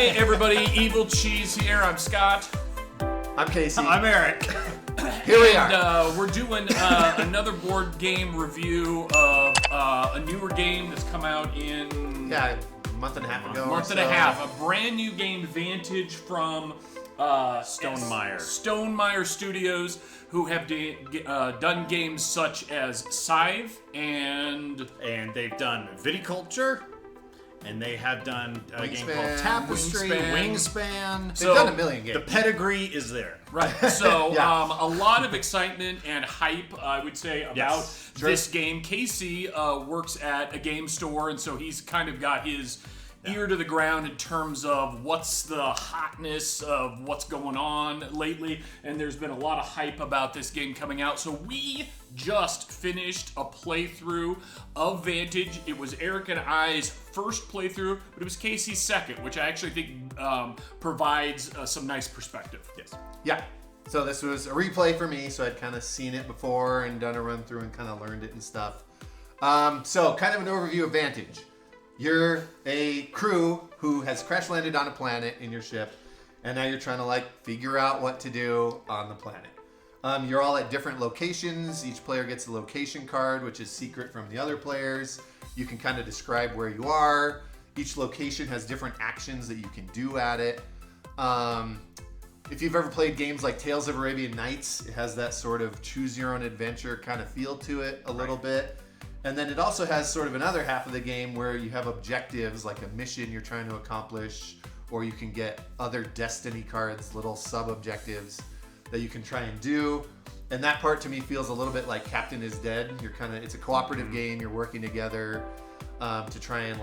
Hey everybody, Evil Cheese here. I'm Scott. I'm Casey. I'm Eric. Here we are. We're doing another board game review of a newer game that's come out in a month and a half ago. A brand new game, Vantage, from Stonemaier Studios, who have done games such as Scythe and they've done Viticulture, and they have done a game called Tapestry, Wingspan. They've done a million games. The pedigree is there. Right. So a lot of excitement and hype, I would say, about this game. Casey works at a game store, and so he's kind of got his ear to the ground in terms of what's the hotness of what's going on lately, and there's been a lot of hype about this game coming out. So we just finished a playthrough of Vantage. It was Eric and I's first playthrough, but it was Casey's second, which I actually think provides some nice perspective. Yes. Yeah. So this was a replay for me, so I'd kind of seen it before and done a run through and kind of learned it and stuff. So kind of an overview of Vantage. You're a crew who has crash landed on a planet in your ship, and now you're trying to figure out what to do on the planet. You're all at different locations. Each player gets a location card, which is secret from the other players. You can kind of describe where you are. Each location has different actions that you can do at it. If you've ever played games like Tales of Arabian Nights, it has that sort of choose your own adventure kind of feel to it a little bit. And then it also has sort of another half of the game where you have objectives, like a mission you're trying to accomplish, or you can get other destiny cards, little sub-objectives that you can try and do. And that part to me feels a little bit like Captain is Dead. It's a cooperative game. You're working together to try and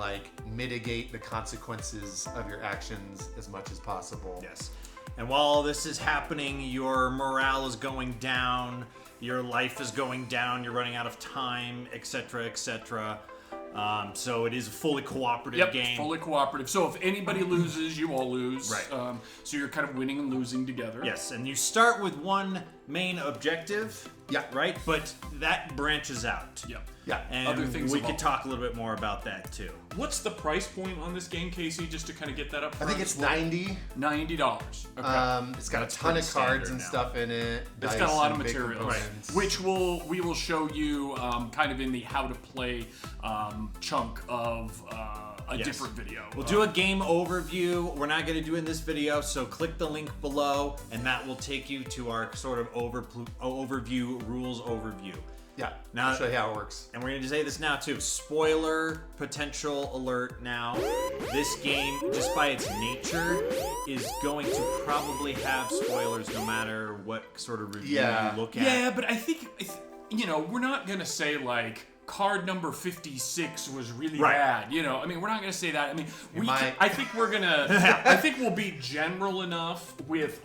mitigate the consequences of your actions as much as possible. Yes. And while all this is happening, your morale is going down, your life is going down, you're running out of time, etc., etc. So it is a fully cooperative game. Fully cooperative. So if anybody loses, you all lose. Right. So you're kind of winning and losing together. Yes, and you start with one main objective. Yeah. Right? But that branches out. Yeah. Yeah. And other things we could talk a little bit more about that too. What's the price point on this game, Casey, just to kind of get that up I front? think it's $90. $90. Okay. It's got That's a ton of pretty cards and now. stuff in it. It's dice got a lot of and big materials, components. which we will show you kind of in the how to play chunk of a different video. We'll do a game overview. We're not going to do it in this video, so click the link below, and that will take you to our sort of overview, rules overview. Yeah, Now- I'll show you how it works. And we're going to say this now too. Spoiler potential alert now. This game, just by its nature, is going to probably have spoilers no matter what sort of review you look at. Yeah, but I think, we're not going to say card number 56 was really bad. We're not going to say that. I mean, I think we're going to, I think we'll be general enough with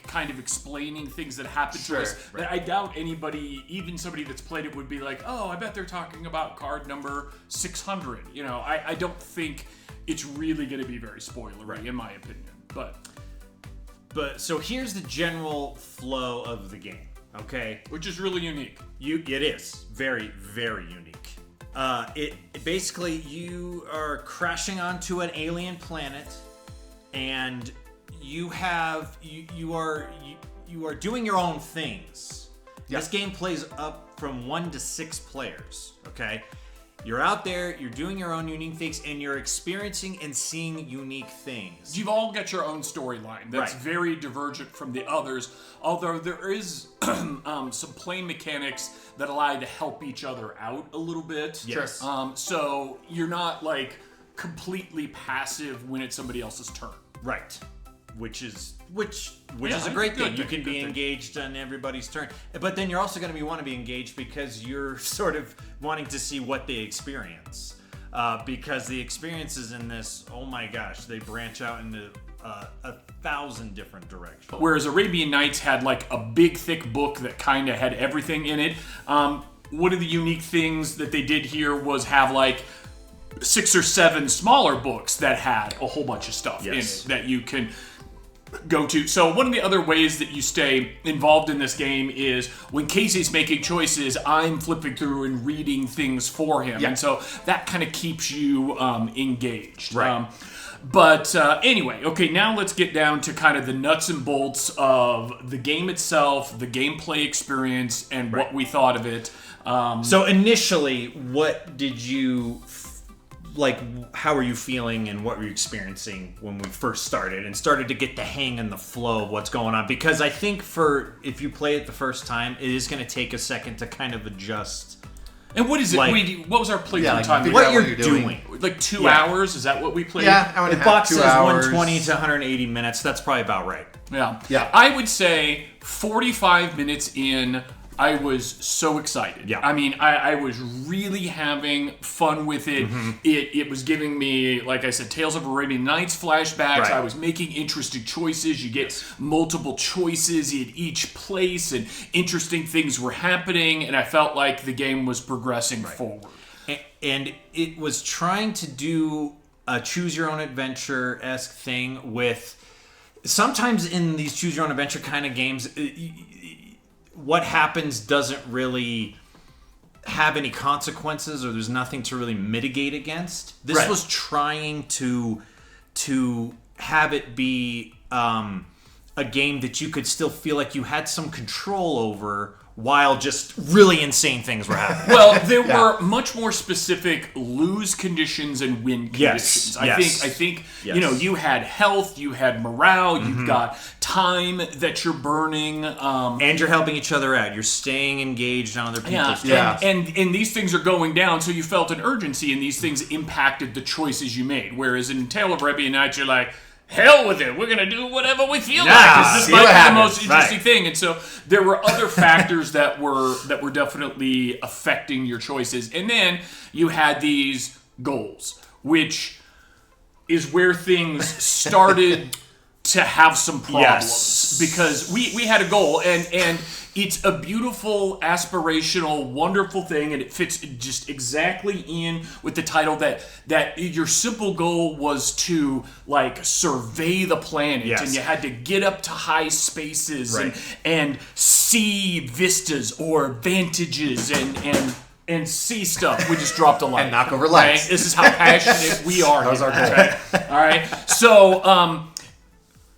kind of explaining things that happen to us that I doubt anybody, even somebody that's played it, would be like, oh, I bet they're talking about card number 600. I don't think it's really going to be very spoilery in my opinion. But so here's the general flow of the game. Okay, which is really unique. It is very, very unique. Basically you are crashing onto an alien planet, and you are doing your own things. Yep. This game plays up from 1 to 6 players. Okay. You're out there, you're doing your own unique things, and you're experiencing and seeing unique things. You've all got your own storyline that's very divergent from the others, although there is some play mechanics that allow you to help each other out a little bit. Yes. So you're not completely passive when it's somebody else's turn. Right. Which is a great thing. You can be engaged on everybody's turn, but then you're also going to want to be engaged because you're sort of wanting to see what they experience. Because the experiences in this, oh my gosh, they branch out into 1,000 different directions. Whereas Arabian Nights had a big thick book that kind of had everything in it. One of the unique things that they did here was have 6 or 7 smaller books that had a whole bunch of stuff in it that you can go to. So one of the other ways that you stay involved in this game is when Casey's making choices, I'm flipping through and reading things for him. And so that kind of keeps you engaged. Right. But anyway, okay, now let's get down to kind of the nuts and bolts of the game itself, the gameplay experience, and what we thought of it. So initially, what did you like? How were you feeling, and what were you experiencing when we first started and started to get the hang and the flow of what's going on? Because I think if you play it the first time, it is going to take a second to kind of adjust. And what is it? What was our playthrough time? What you're doing. Like 2 hours? Is that what we played? Yeah, hour and a The half, box 2 says hours. 120 to 180 minutes. That's probably about right. Yeah. I would say 45 minutes in, I was so excited. Yeah. I mean, I was really having fun with it. Mm-hmm. It was giving me, like I said, Tales of Arabian Nights flashbacks. Right. I was making interesting choices. You get multiple choices in each place, and interesting things were happening, and I felt like the game was progressing forward. And it was trying to do a choose-your-own-adventure-esque thing with... Sometimes in these choose-your-own-adventure kind of games... what happens doesn't really have any consequences, or there's nothing to really mitigate against. This was trying to have it be a game that you could still feel like you had some control over while just really insane things were happening. Well, there were much more specific lose conditions and win conditions. I think you had health, you had morale, you've got time that you're burning, and you're helping each other out. You're staying engaged on other people's and these things are going down, so you felt an urgency, and these things impacted the choices you made. Whereas in Tale of Arabian Nights, you're like, hell with it. We're going to do whatever we feel like. 'Cause this might be the most interesting thing. And so there were other factors that were definitely affecting your choices. And then you had these goals, which is where things started to have some problems. Because we had a goal, and it's a beautiful, aspirational, wonderful thing, and it fits just exactly in with the title that your simple goal was to like survey the planet, and you had to get up to high spaces and see vistas or vantages and see stuff. We just dropped a line. And knock over lights. Right? This is how passionate we are. That was our goal. Right? All right. So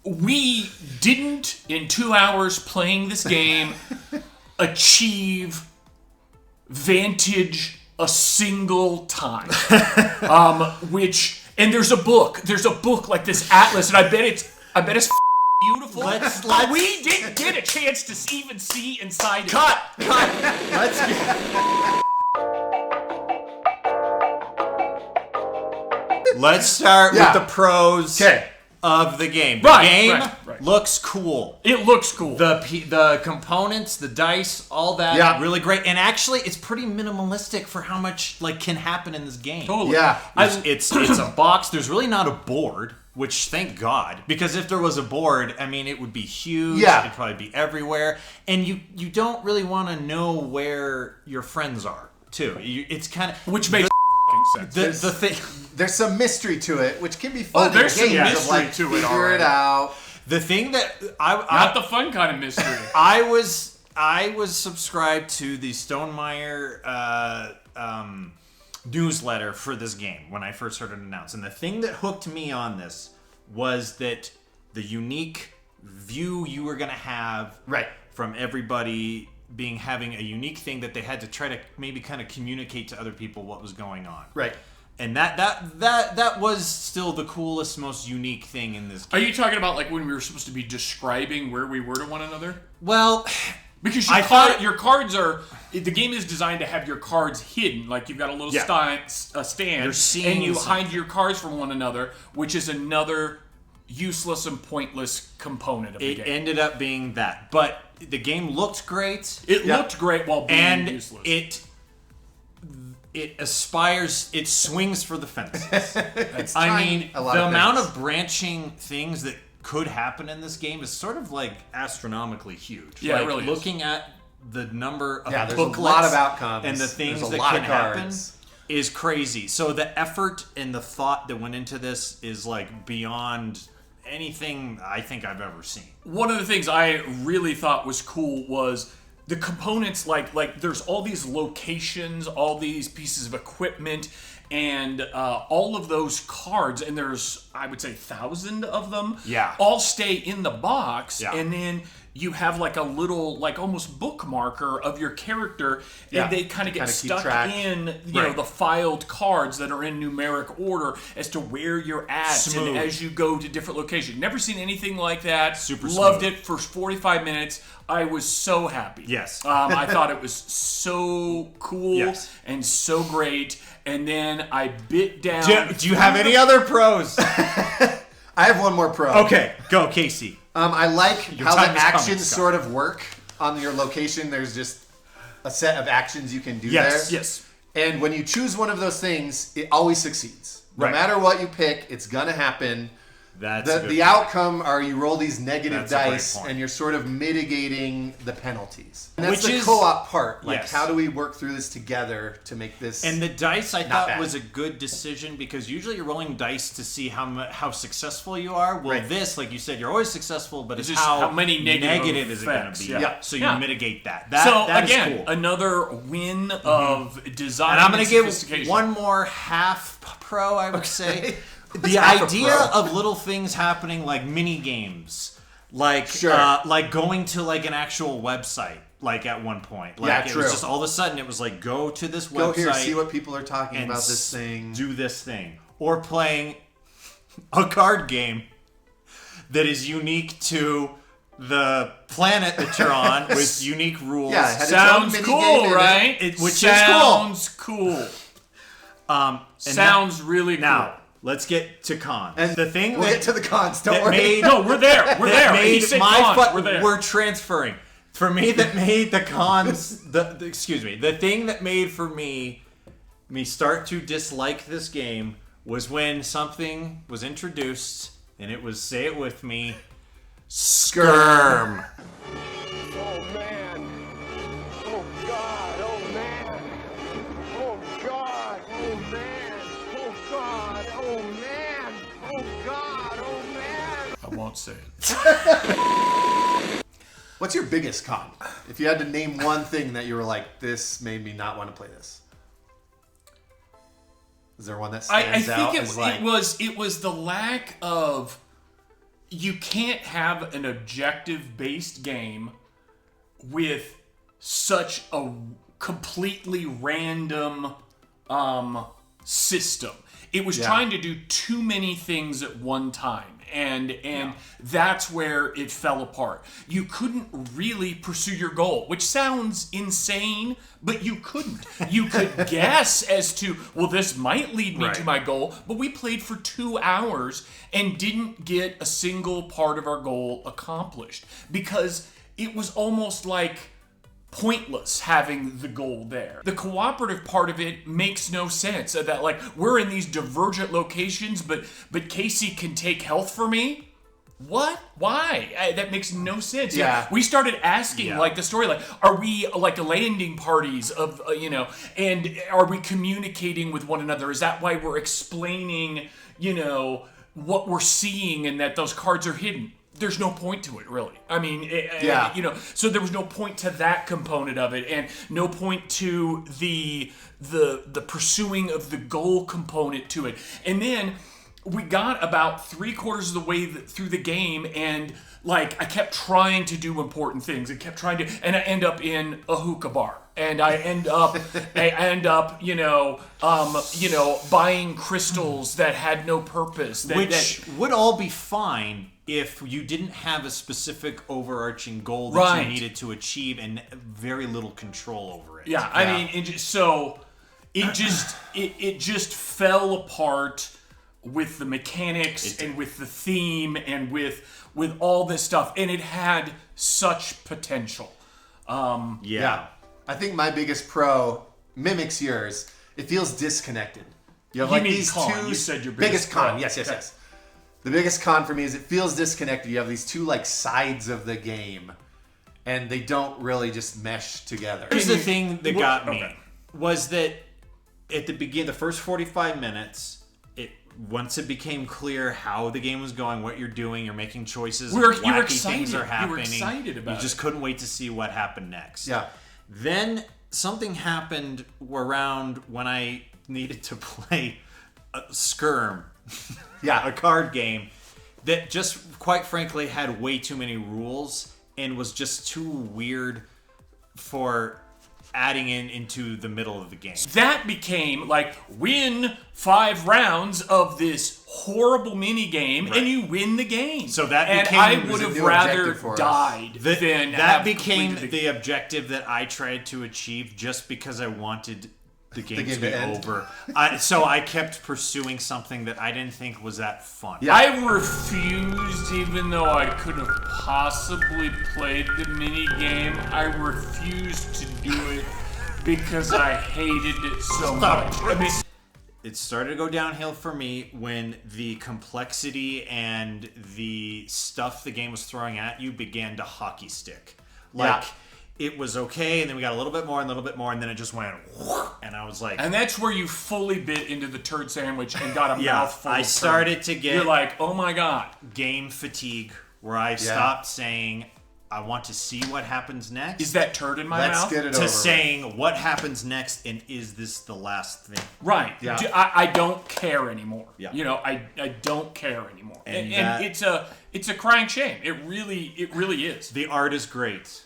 we didn't, in 2 hours playing this game, achieve Vantage a single time. And there's a book like this atlas, and I bet it's beautiful. But we didn't get a chance to even see inside it. Cut. Let's start with the pros. Of the game. The game looks cool. It looks cool. The components, the dice, all that, really great. And actually, it's pretty minimalistic for how much can happen in this game. Totally. Yeah. It's a box. There's really not a board, which thank God, because if there was a board, I mean, it would be huge. Yeah. It'd probably be everywhere, and you don't really want to know where your friends are too. It's kind of which makes sense. The thing. There's some mystery to it, which can be fun. There's some games mystery of, to it. Figure it out. The thing that not the fun kind of mystery. I was subscribed to the Stonemaier newsletter for this game when I first heard it announced, and the thing that hooked me on this was that the unique view you were going to have from everybody having a unique thing that they had to try to maybe kind of communicate to other people what was going on. Right. And that was still the coolest, most unique thing in this game. Are you talking about like when we were supposed to be describing where we were to one another? Well, because your cards are... The game is designed to have your cards hidden. Like you've got a little stand, You're seeing and you something. hide your cards from one another, which is another useless and pointless component of the game. It ended up being that. But the game looked great. It looked great while being useless. It aspires, it swings for the fences. I mean, the amount of branching things that could happen in this game is sort of like astronomically huge. Yeah, it really is. Looking at the number of there's booklets a lot of outcomes and the things there's a that lot can of happen cards. Is crazy. So the effort and the thought that went into this is like beyond anything I think I've ever seen. One of the things I really thought was cool was the components, like there's all these locations, all these pieces of equipment, and all of those cards, and there's, I would say, 1,000 of them. Yeah. All stay in the box, Yeah. and then you have like a little, like almost bookmarker of your character, and they kind of get stuck in, you know, the filed cards that are in numeric order as to where you're at, and as you go to different locations. Never seen anything like that. Super Loved smooth. it for 45 minutes. I was so happy. Yes. I thought it was so cool and so great. And then I bit down. Do you have any other pros? I have one more pro. Okay, go, Casey. I like how the time is coming, actions Scott. sort of work on your location. There's just a set of actions you can do there. Yes. And when you choose one of those things, it always succeeds. No matter what you pick, it's gonna happen. That's a good the point. outcome are you roll these negative That's a great dice point. and you're sort of mitigating the penalties. And that's Which the is- co-op part. Like, yes. how do we work through this together to make this? And the dice, I Not thought, bad. was a good decision because usually you're rolling dice to see how successful you are. Well, this, like you said, you're always successful, but it's just how how many negative is it going effects. to be? Yeah. So you Yeah. mitigate that. So That is again, cool. another win of design. And I'm going to give sophistication. one more half pro, I would say. The half a idea pro? of little things happening like mini games, like like going to like an actual website, like at one point. Like it was just all of a sudden it was like go to this website. Go here, see what people are talking and about this thing. Do this thing. Or playing a card game that is unique to the planet that you're on with unique rules. Yeah, it had its own Sounds mini cool, game in it. right? Which sounds cool. And Sounds really cool. Now, let's get to cons. And the thing we'll get to the cons. Don't worry. No, we're there. We're there. He said cons. We're there. We're transferring. For me, that made the cons. Excuse me. The thing that made for me start to dislike this game was when something was introduced, and it was, say it with me, skirm. Oh man. Oh God. Oh man. Oh God. Oh man. Oh God. Oh man. Oh God. Oh man. I won't say it. What's your biggest con? If you had to name one thing that you were like, this made me not want to play this. Is there one that stands I out? think as like, it was the lack of. You can't have an objective-based game with such a completely random system. It was trying to do too many things at one time. And that's where it fell apart. You couldn't really pursue your goal, which sounds insane, but you couldn't. You could guess as to, well, this might lead me to my goal, but we played for 2 hours and didn't get a single part of our goal accomplished because it was almost like pointless having the goal there. The cooperative part of it makes no sense. That like we're in these divergent locations, but Casey can take health for me. What? Why? That makes no sense. Yeah. We started asking like the story, like, are we like landing parties of and are we communicating with one another? Is that why we're explaining what we're seeing and that those cards are hidden? There's no point to it, really. I mean, so there was no point to that component of it, and no point to the pursuing of the goal component to it. And then we got about 3/4 of the way through the game, and like I kept trying to do important things, and kept trying to, and I end up in a hookah bar. And I end up, buying crystals that had no purpose. Which would all be fine if you didn't have a specific overarching goal that you needed to achieve and very little control over it. I mean, it just fell apart with the mechanics and with the theme and with all this stuff, and it had such potential. I think my biggest pro mimics yours. It feels disconnected. You have like mean these con. two. You said your biggest biggest con. pro. Yes. The biggest con for me is it feels disconnected. You have these two like sides of the game, and they don't really just mesh together. Here's the thing that got me Okay. was that at the beginning, the first 45 minutes, once it became clear how the game was going, what you're doing, you're making choices, You were wacky excited. things are You happening. were excited about You just it. couldn't wait to see what happened next. Yeah. Then something happened around when I needed to play a Skirm, Yeah. a card game that just, quite frankly, had way too many rules and was just too weird for adding into the middle of the game. That became like win 5 rounds of this horrible mini game, and you win the game. So that and became- I it was would a have new rather objective for us. died than That have became completed the objective that I tried to achieve just because I wanted the game game to be to end. over. So I kept pursuing something that I didn't think was that fun. Yeah. I refused, even though I could have possibly played the mini game. I refused to do it because I hated it so much. I mean, It started to go downhill for me when the complexity and the stuff the game was throwing at you began to hockey stick. Like, it was okay, and then we got a little bit more, and a little bit more, and then it just went, and I was like... and that's where you fully bit into the turd sandwich and got a Yeah, mouthful. I of started turd. to get- You're like, oh my god. game fatigue, where I stopped saying, I want to see what happens next. Is that turd in my Let's mouth? get it to over. saying what happens next, and is this the last thing? Right. Yeah. I don't care anymore. Yeah. You know, I don't care anymore. And And that- it's a crying shame. It really is. The art is great.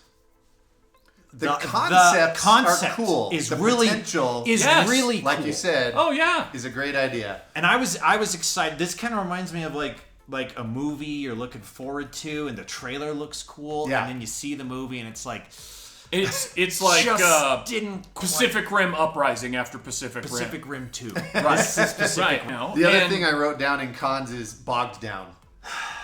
The concepts concept are cool. Is The really potential, is Yes. really like cool. you said, Oh yeah. is a great idea. And I was excited. This kind of reminds me of like a movie you're looking forward to, and the trailer looks cool, Yeah. and then you see the movie, and it's like It's like just didn't quite- Pacific Rim Uprising after Pacific Rim. Pacific Rim 2. Right. This is Pacific Right. Rim. No. The other And- thing I wrote down in cons is bogged down.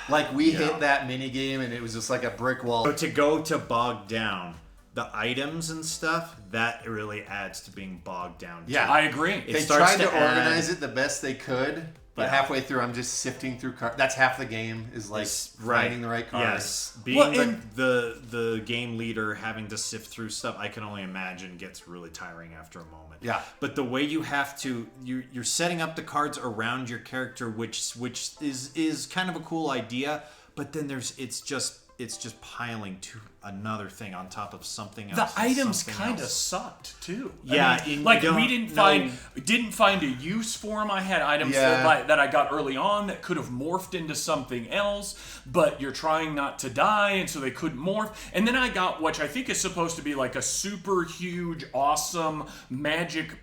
Like we hit that mini game and it was just like a brick wall. So to go to bogged down, the items and stuff, that really adds to being bogged down. too. Yeah. I agree. They starts tried to to add- organize it the best they could, but Yeah. halfway through I'm just sifting through cards. That's half the game is like finding the right cards. Yes, being Well, and- the game leader, having to sift through stuff, I can only imagine gets really tiring after a moment. Yeah. But the way you have to, you're setting up the cards around your character, which is kind of a cool idea. But then it's just piling to another thing on top of something else. The and items something kind of else. sucked too. Yeah, I mean, and like you we don't didn't find a use for them. I had items Yeah. that I got early on that could have morphed into something else, but you're trying not to die, and so they couldn't morph. And then I got what I think is supposed to be like a super huge, awesome magic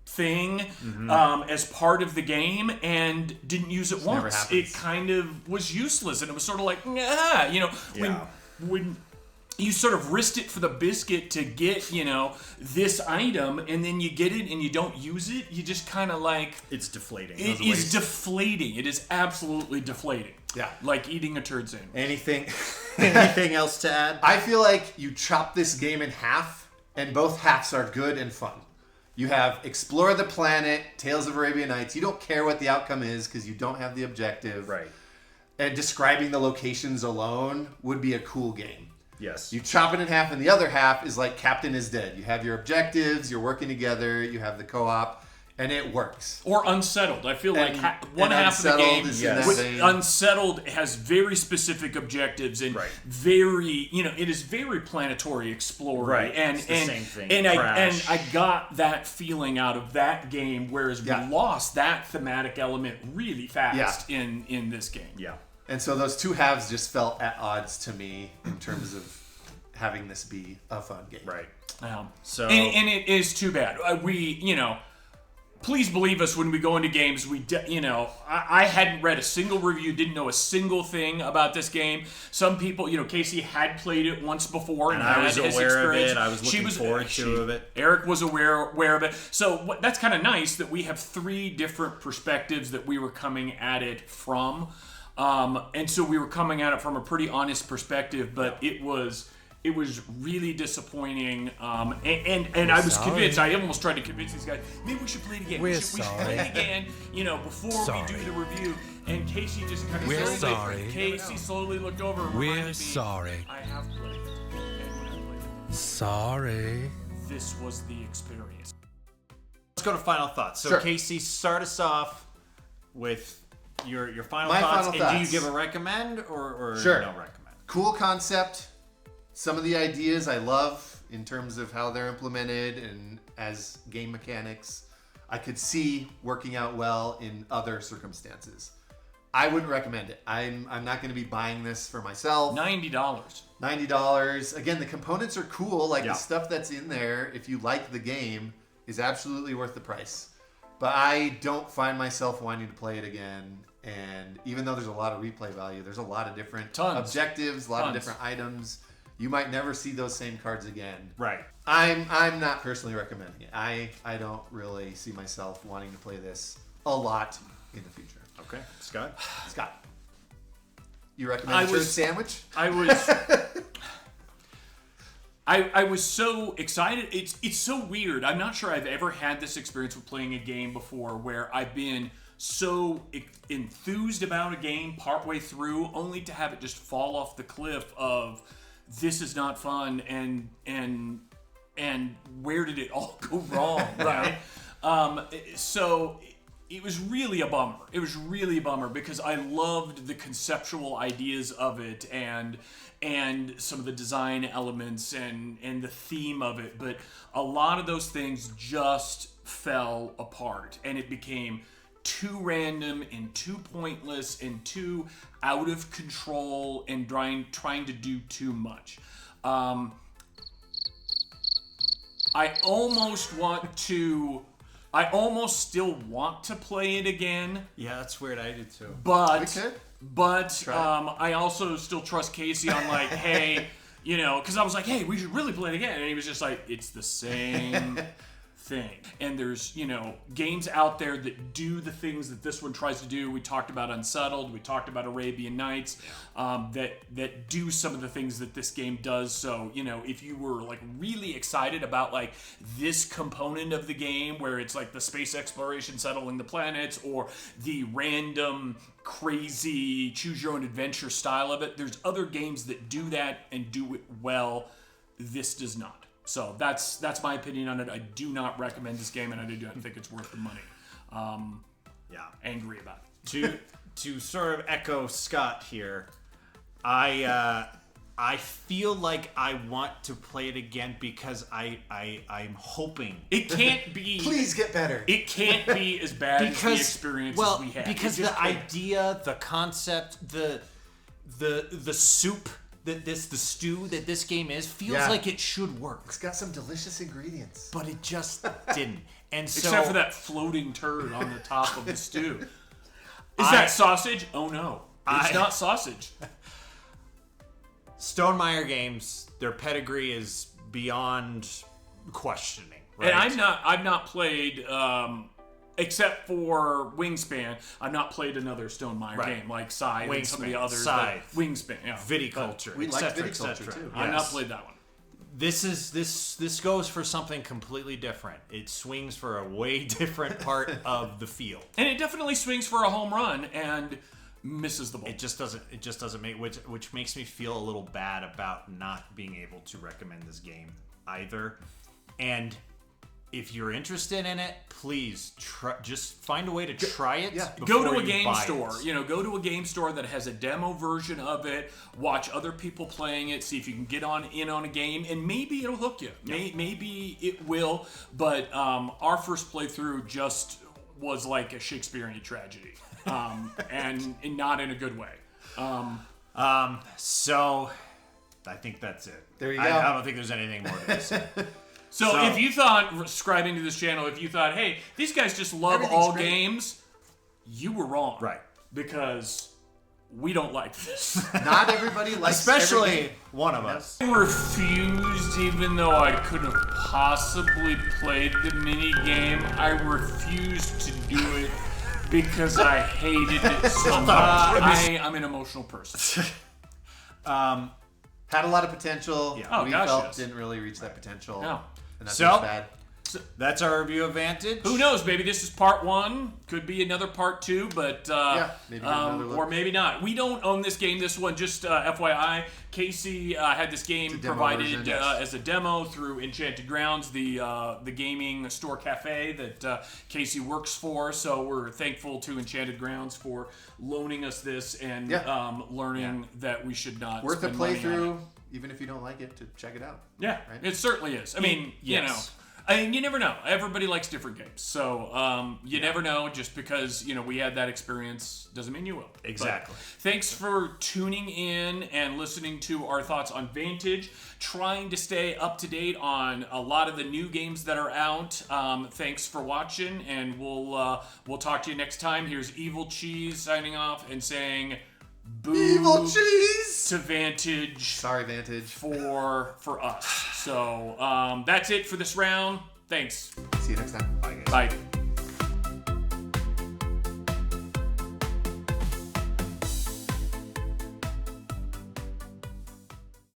thing as part of the game, and didn't use it never once. happens. It kind of was useless, and it was sort of like, nah, you know, when you sort of risked it for the biscuit to get, you know, this item, and then you get it and you don't use it, you just kind of like... It's deflating. It is deflating. It is absolutely deflating. Yeah. Like eating a turd sandwich. Anything else to add? I feel like you chop this game in half, and both halves are good and fun. You have Explore the Planet, Tales of Arabian Nights. You don't care what the outcome is because you don't have the objective. Right. And describing the locations alone would be a cool game. Yes. You chop it in half, and the other half is like Captain is Dead. You have your objectives, you're working together, you have the co-op, and it works. Or Unsettled. I feel like And- one and half of the Unsettled game is in that with vein. Unsettled has very specific objectives and Right. very, you know, it is very planetary exploring. Right. And It's the and same thing. and Crash. I got that feeling out of that game, whereas Yeah. we lost that thematic element really fast in this game. Yeah. And so those two halves just felt at odds to me in terms of having this be a fun game. Right. So and it is too bad. You know, please believe us when we go into games. I hadn't read a single review, didn't know a single thing about this game. Some people, you know, Casey had played it once before and I had was his aware of experience. it. I was looking forward to it. Eric was aware of it. So that's kind of nice that we have 3 different perspectives that we were coming at it from. And so we were coming at it from a pretty honest perspective, but it was really disappointing. And I was convinced. I almost tried to convince these guys, maybe we should play it again. We should play it again, you know, before we do the review. And Casey just kind of Casey slowly looked over and reminded me, sorry. I have played it. And when I played it, Sorry. this was the experience. Let's go to final thoughts. So Sure. Casey, start us off. with your final My thoughts. final And do you thoughts. give a recommend or Sure. no recommend? Cool concept. Some of the ideas I love in terms of how they're implemented and as game mechanics, I could see working out well in other circumstances. I wouldn't recommend it. I'm not going to be buying this for myself. $90. $90. Again, the components are cool. Like Yeah. the stuff that's in there, if you like the game, is absolutely worth the price. But I don't find myself wanting to play it again. And even though there's a lot of replay value, there's a lot of different objectives, a lot of different items. You might never see those same cards again. Right. I'm not personally recommending it. I don't really see myself wanting to play this a lot in the future. Okay. Scott? Scott, you recommend a church sandwich? I was I was so excited. It's so weird. I'm not sure I've ever had this experience with playing a game before where I've been so enthused about a game partway through only to have it just fall off the cliff of this is not fun and where did it all go wrong, right? So it was really a bummer. It was really a bummer because I loved the conceptual ideas of it and some of the design elements and the theme of it, but a lot of those things just fell apart and it became too random and too pointless and too out of control and trying to do too much. I almost still want to play it again. Yeah, that's weird. I did too. But I also still trust Casey on like, hey, because I was like, hey, we should really play it again. And he was just like, it's the same thing. And there's, games out there that do the things that this one tries to do. We talked about Unsettled. We talked about Arabian Nights that do some of the things that this game does. So, if you were like really excited about like this component of the game where it's like the space exploration, settling the planets, or the random crazy choose your own adventure style of it, there's other games that do that and do it well. This does not. So that's my opinion on it. I do not recommend this game, and I do not think it's worth the money. Angry about it. To sort of echo Scott here, I feel like I want to play it again because I'm hoping it can't be. Please get better. It can't be as bad as the experiences we had. Because the idea, the concept, the soup. The stew that this game is feels like it should work. It's got some delicious ingredients. But it just didn't. And so, except for that floating turd on the top of the stew. Is that sausage? Oh no. It's not sausage. Stonemaier Games, their pedigree is beyond questioning. Right? And I've not played except for Wingspan, I've not played another Stonemaier game like Scythe and some of the others. Scythe, Wingspan, Viticulture, we like Viticulture too. I've not played that one. This goes for something completely different. It swings for a way different part of the field, and it definitely swings for a home run and misses the ball. It just doesn't make which makes me feel a little bad about not being able to recommend this game either. And if you're interested in it, please just find a way to try it. Yeah. Go to a game store. Go to a game store that has a demo version of it. Watch other people playing it. See if you can get in on a game, and maybe it'll hook you. Yeah. Maybe it will. But our first playthrough just was like a Shakespearean tragedy, and not in a good way. So I think that's it. There you go. I don't think there's anything more to say. So if you thought, subscribing to this channel, if you thought, hey, these guys just love all games, you were wrong. Right. Because we don't like this. Not everybody likes especially one of us. I refused, even though I couldn't have possibly played the mini game, I refused to do it because I hated it so much. I'm an emotional person. Had a lot of potential. Yeah. Oh, we gosh, felt yes. didn't really reach that potential. No. And that's So, bad. That's our review of Vantage. Who knows? Maybe this is part 1. Could be another part 2, but maybe another look. or maybe not. We don't own this game. This one, just FYI, Casey had this game provided version, yes. as a demo through Enchanted Grounds, the gaming store cafe that Casey works for. So we're thankful to Enchanted Grounds for loaning us this and learning that we should not worth a spend money on it. playthrough, even if you don't like it, to check it out. Yeah, right? It certainly is. I mean, you know. I mean, you never know. Everybody likes different games. So you never know. Just because, we had that experience doesn't mean you will. Exactly. But thanks for tuning in and listening to our thoughts on Vantage. Trying to stay up to date on a lot of the new games that are out. Thanks for watching, and we'll talk to you next time. Here's Evil Cheese signing off and saying... Boo Evil cheese to Vantage. Sorry, Vantage. For us. So that's it for this round. Thanks. See you next time. Bye, guys. Bye.